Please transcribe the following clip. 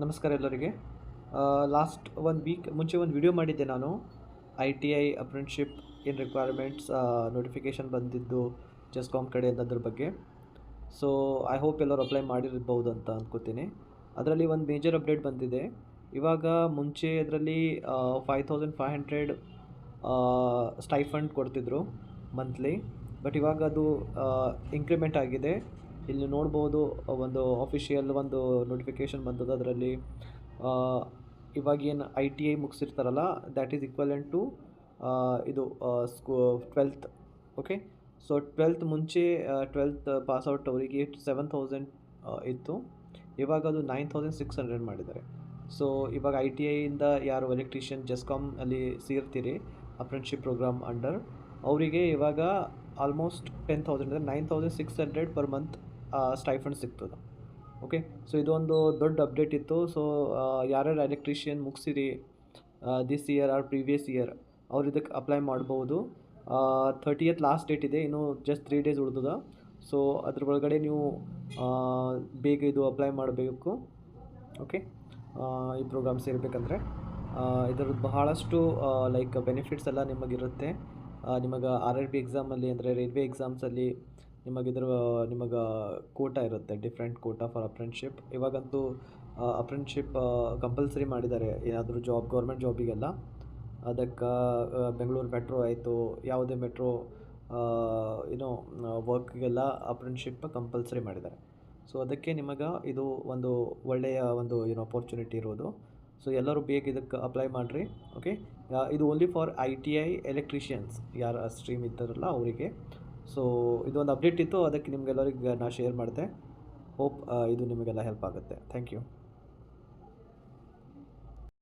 ನಮಸ್ಕಾರ ಎಲ್ಲರಿಗೆ. ಲಾಸ್ಟ್ ಒಂದು ವೀಕ್ ಮುಂಚೆ ಒಂದು ವಿಡಿಯೋ ಮಾಡಿದ್ದೆ ನಾನು. ITI ಅಪ್ರೆಂಟಿಸ್ಶಿಪ್ ಇನ್ ರಿಕ್ವೈರ್ಮೆಂಟ್ಸ್ ನೋಟಿಫಿಕೇಷನ್ ಬಂದಿದ್ದು ಚೆಸ್ಕಾಮ್ ಕಡೆಯಿಂದ ಅದ್ರ ಬಗ್ಗೆ. ಸೊ ಐ ಹೋಪ್ ಎಲ್ಲರೂ ಅಪ್ಲೈ ಮಾಡಿರ್ಬೋದು ಅಂತ ಅಂದ್ಕೋತೀನಿ. ಅದರಲ್ಲಿ ಒಂದು ಮೇಜರ್ ಅಪ್ಡೇಟ್ ಬಂದಿದೆ. ಇವಾಗ ಮುಂಚೆ ಅದರಲ್ಲಿ 5500 ಸ್ಟೈಫಂಡ್ ಕೊಡ್ತಿದ್ರು ಮಂತ್ಲಿ. ಬಟ್ ಇವಾಗ ಅದು ಇಂಕ್ರಿಮೆಂಟ್ ಆಗಿದೆ. ಇಲ್ಲಿ ನೋಡ್ಬೋದು ಒಂದು ಆಫಿಷಿಯಲ್ ಒಂದು ನೋಟಿಫಿಕೇಷನ್ ಬಂದದ್ದು. ಅದರಲ್ಲಿ ಇವಾಗೇನು ITI ಮುಗಿಸಿರ್ತಾರಲ್ಲ, ದ್ಯಾಟ್ ಈಸ್ ಈಕ್ವಲೆಂಟ್ ಟು ಇದು 12th. ಓಕೆ, ಸೊ 12th ಮುಂಚೆ 12th ಪಾಸ್ಔಟ್ ಅವರಿಗೆ 7000 ಇತ್ತು. ಇವಾಗ ಅದು 9600 ಮಾಡಿದ್ದಾರೆ. ಸೊ ಇವಾಗ ITIಯಿಂದ ಯಾರು ಎಲೆಕ್ಟ್ರಿಷಿಯನ್ ಜೆಸ್ಕಾಮ್ ಅಲ್ಲಿ ಸೇರ್ತೀರಿ ಅಪ್ರೆಂಟಿಸ್ಶಿಪ್ ಪ್ರೋಗ್ರಾಮ್ ಅಂಡರ್, ಅವರಿಗೆ ಇವಾಗ ಆಲ್ಮೋಸ್ಟ್ 10,000 9600 ಪರ್ ಮಂತ್ ಸ್ಟೈಫಂಡ್ ಸಿಗ್ತದೆ. ಓಕೆ, ಸೊ ಇದೊಂದು ದೊಡ್ಡ ಅಪ್ಡೇಟ್ ಇತ್ತು. ಸೊ ಯಾರ್ಯಾರು ಎಲೆಕ್ಟ್ರಿಷಿಯನ್ ಮುಗಿಸಿರಿ this year or previous year, ಅವ್ರು ಇದಕ್ಕೆ ಅಪ್ಲೈ ಮಾಡ್ಬೋದು. 30th ಲಾಸ್ಟ್ ಡೇಟ್ ಇದೆ, ಇನ್ನೂ ಜಸ್ಟ್ 3 days ಉಳಿದದ. ಸೊ ಅದ್ರ ಒಳಗಡೆ ನೀವು ಬೇಗ ಇದು ಅಪ್ಲೈ ಮಾಡಬೇಕು. ಓಕೆ, ಈ ಪ್ರೋಗ್ರಾಮ್ ಸೇರಬೇಕಂದ್ರೆ ಇದರದ್ದು ಬಹಳಷ್ಟು ಲೈಕ್ ಬೆನಿಫಿಟ್ಸ್ ಎಲ್ಲ ನಿಮಗಿರುತ್ತೆ. ನಿಮಗೆ RRB ಎಕ್ಸಾಮಲ್ಲಿ ಅಂದರೆ ರೈಲ್ವೆ ಎಕ್ಸಾಮ್ಸಲ್ಲಿ ನಿಮಗೆ ಕೋಟಾ ಇರುತ್ತೆ, ಡಿಫ್ರೆಂಟ್ ಕೋಟಾ ಫಾರ್ ಅಪ್ರೆಂಟಿಸ್ಶಿಪ್. ಇವಾಗಂತೂ ಅಪ್ರೆಂಟಿಸ್ಶಿಪ್ ಕಂಪಲ್ಸರಿ ಮಾಡಿದ್ದಾರೆ ಏನಾದರೂ ಜಾಬ್, ಗೌರ್ಮೆಂಟ್ ಜಾಬಿಗೆಲ್ಲ. ಅದಕ್ಕೆ ಬೆಂಗಳೂರು ಮೆಟ್ರೋ ಆಯಿತು, ಯಾವುದೇ ಮೆಟ್ರೋ ವರ್ಕ್ಗೆಲ್ಲ ಅಪ್ರೆಂಟಿಸ್ಶಿಪ್ ಕಂಪಲ್ಸರಿ ಮಾಡಿದ್ದಾರೆ. ಸೊ ಅದಕ್ಕೆ ನಿಮಗೆ ಇದು ಒಂದು ಒಳ್ಳೆಯ ಒಂದು ಅಪರ್ಚುನಿಟಿ ಇರೋದು. ಸೊ ಎಲ್ಲರೂ ಬೇಗ ಇದಕ್ಕೆ ಅಪ್ಲೈ ಮಾಡಿರಿ. ಓಕೆ, ಇದು ಓನ್ಲಿ ಫಾರ್ ITI ಎಲೆಕ್ಟ್ರಿಷಿಯನ್ಸ್ ಯಾರು ಸ್ಟ್ರೀಮ್ ಇದ್ದಾರಲ್ಲ ಅವರಿಗೆ. ಸೊ ಇದೊಂದು ಅಪ್ಡೇಟ್ ಇತ್ತು, ಅದಕ್ಕೆ ನಿಮಗೆಲ್ಲರಿಗೆ ನಾನು ಶೇರ್ ಮಾಡಿದೆ. ಹೋಪ್ ಇದು ನಿಮಗೆಲ್ಲ ಹೆಲ್ಪ್ ಆಗುತ್ತೆ. Thank you.